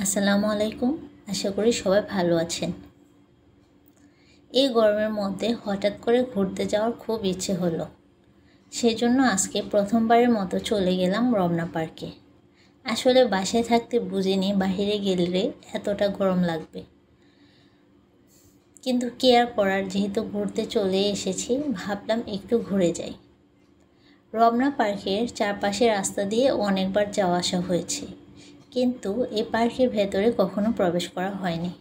আসসালামু আলাইকুম। আশা করি সবাই ভালো আছেন। এই গরমের মধ্যে হঠাৎ করে ঘুরতে যাওয়ার খুব ইচ্ছে হলো। সেজন্য আজকে প্রথমবারের মতো চলে গেলাম রমনা পার্কে। আসলে বাসায় থাকতে বুঝিনি বাইরে গেলে এতটা গরম লাগবে, কিন্তু কি আর করার, যেহেতু ঘুরতে চলে এসেছি ভাবলাম একটু ঘুরে যাই। রমনা পার্কের চারপাশের রাস্তা দিয়ে অনেকবার যাওয়া আসা হয়েছে, কিন্তু এই পার্কের ভেতরে কখনো প্রবেশ করা হয়নি।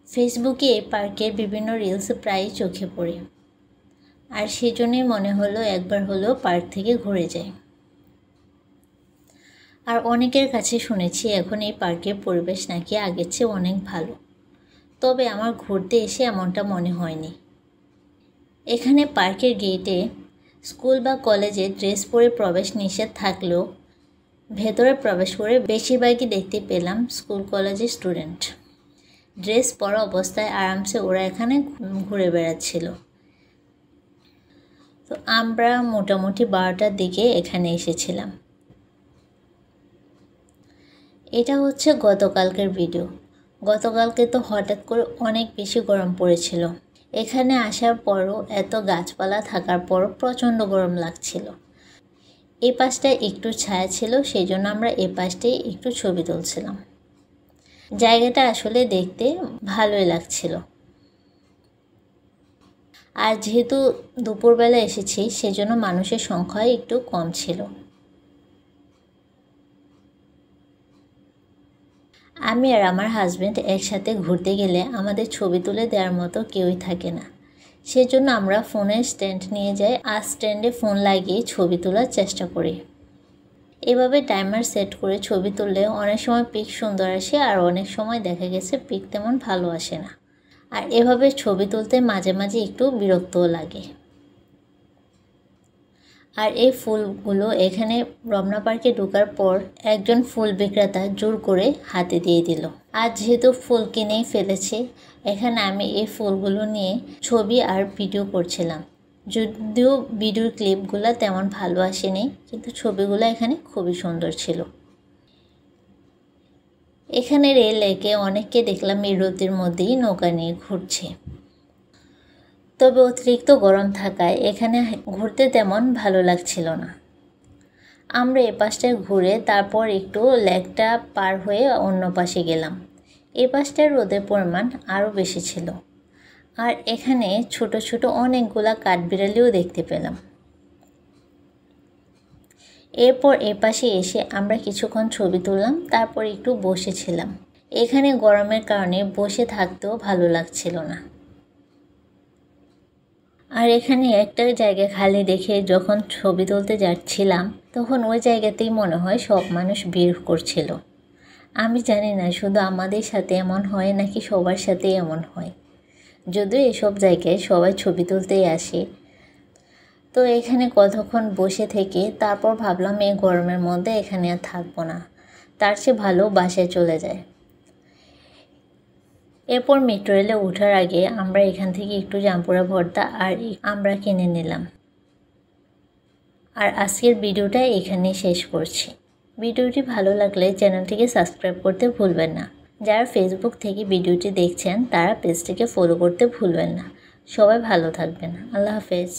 ফেসবুকে এই পার্কের বিভিন্ন রিলস প্রায়ই চোখে পড়ে, আর সেজন্যই মনে হলো একবার হলেও পার্ক থেকে ঘুরে যাই। আর অনেকের কাছে শুনেছি এখন এই পার্কের পরিবেশ নাকি আগের চেয়ে অনেক ভালো, তবে আমার ঘুরতে এসে এমনটা মনে হয়নি। এখানে পার্কের গেটে স্কুল বা কলেজে ড্রেস পরে প্রবেশ নিষেধ থাকলেও ভেতরে প্রবেশ করে বেশিরভাগই দেখতে পেলাম স্কুল কলেজের স্টুডেন্ট। ড্রেস পরা অবস্থায় আরামসে ওরা এখানে ঘুরে বেড়াচ্ছিল। তো আমরা মোটামুটি 12টার দিকে এখানে এসেছিলাম। এটা হচ্ছে গতকালকের ভিডিও। গতকালকে তো হঠাৎ করে অনেক বেশি গরম পড়েছিল। এখানে আসার পরও এত গাছপালা থাকার পরও প্রচণ্ড গরম লাগছিল। এই পাশটায় একটু ছায়া ছিল, সেই জন্য আমরা এই পাশটাই একটু ছবি তুলছিলাম। জায়গাটা আসলে দেখতে ভালোই লাগছিল। আর যেহেতু দুপুরবেলা এসেছি সেজন্য মানুষের সংখ্যা একটু কম ছিল। আমি আর আমার হাজব্যান্ড একসাথে ঘুরতে গেলে আমাদের ছবি তুলে দেওয়ার মতো কেউই থাকে না, সেজন্য আমরা ফোনের স্ট্যান্ড নিয়ে যাই আর স্ট্যান্ডে ফোন লাগিয়ে ছবি তোলার চেষ্টা করি। এভাবে টাইমার সেট করে ছবি তুললে অনেক সময় পিক সুন্দর আসে, আর অনেক সময় দেখা গেছে পিক তেমন ভালো আসে না। আর এভাবে ছবি তুলতে মাঝে মাঝে একটু বিরক্তও লাগে। আর এই ফুলগুলো এখানে রমনা পার্কে ঢোকার পর একজন ফুল বিক্রেতা জোর করে হাতে দিয়ে দিল। আর যেহেতু ফুল কিনেই ফেলেছে, এখানে আমি এই ফুলগুলো নিয়ে ছবি আর ভিডিও করছিলাম। যদিও ভিডিওর ক্লিপগুলো তেমন ভালো আসেনি, কিন্তু ছবিগুলো এখানে খুবই সুন্দর ছিল। এখানের এই লেকে অনেককে দেখলাম এই রোদের মধ্যেই নৌকা নিয়ে ঘুরছে। তবে অতিরিক্ত গরম থাকায় এখানে ঘুরতে তেমন ভালো লাগছিল না। আমরা এ পাশটায় ঘুরে তারপর একটু লেকটা পার হয়ে অন্য পাশে গেলাম। এ পাশটায় রোদের পরিমাণ আরও বেশি ছিল। আর এখানে ছোট ছোট অনেকগুলা কাঠবিড়ালিও দেখতে পেলাম। এরপর এ পাশে এসে আমরা কিছুক্ষণ ছবি তুললাম, তারপর একটু বসেছিলাম। এখানে গরমের কারণে বসে থাকতেও ভালো লাগছিল না। আর এখানে একটা জায়গা খালি দেখে যখন ছবি তুলতে যাচ্ছিলাম তখন ওই জায়গাতেই মনে হয় সব মানুষ ভিড় করছিল। আমি জানি না শুধু আমাদের সাথে এমন হয় নাকি সবার সাথে এমন হয়, যদিও এসব জায়গায় সবাই ছবি তুলতেই আসে। তো এখানে কতক্ষণ বসে থেকে তারপর ভাবলাম এই গরমের মধ্যে এখানে আর থাকবো না, তার চেয়ে ভালো বাসায় চলে যায়। এরপর মেট্রো রেলে ওঠার আগে আমরা এখান থেকে একটু জাম্পুরা ভর্তা আর আমরা কিনে নিলাম। আর আজকের ভিডিওটা এখানেই শেষ করছি। ভিডিওটি ভালো লাগলে চ্যানেলটিকে সাবস্ক্রাইব করতে ভুলবেন না। যারা ফেসবুক থেকে ভিডিওটি দেখছেন তারা পেজটিকে ফলো করতে ভুলবেন না। সবাই ভালো থাকবেন। আল্লাহ হাফেজ।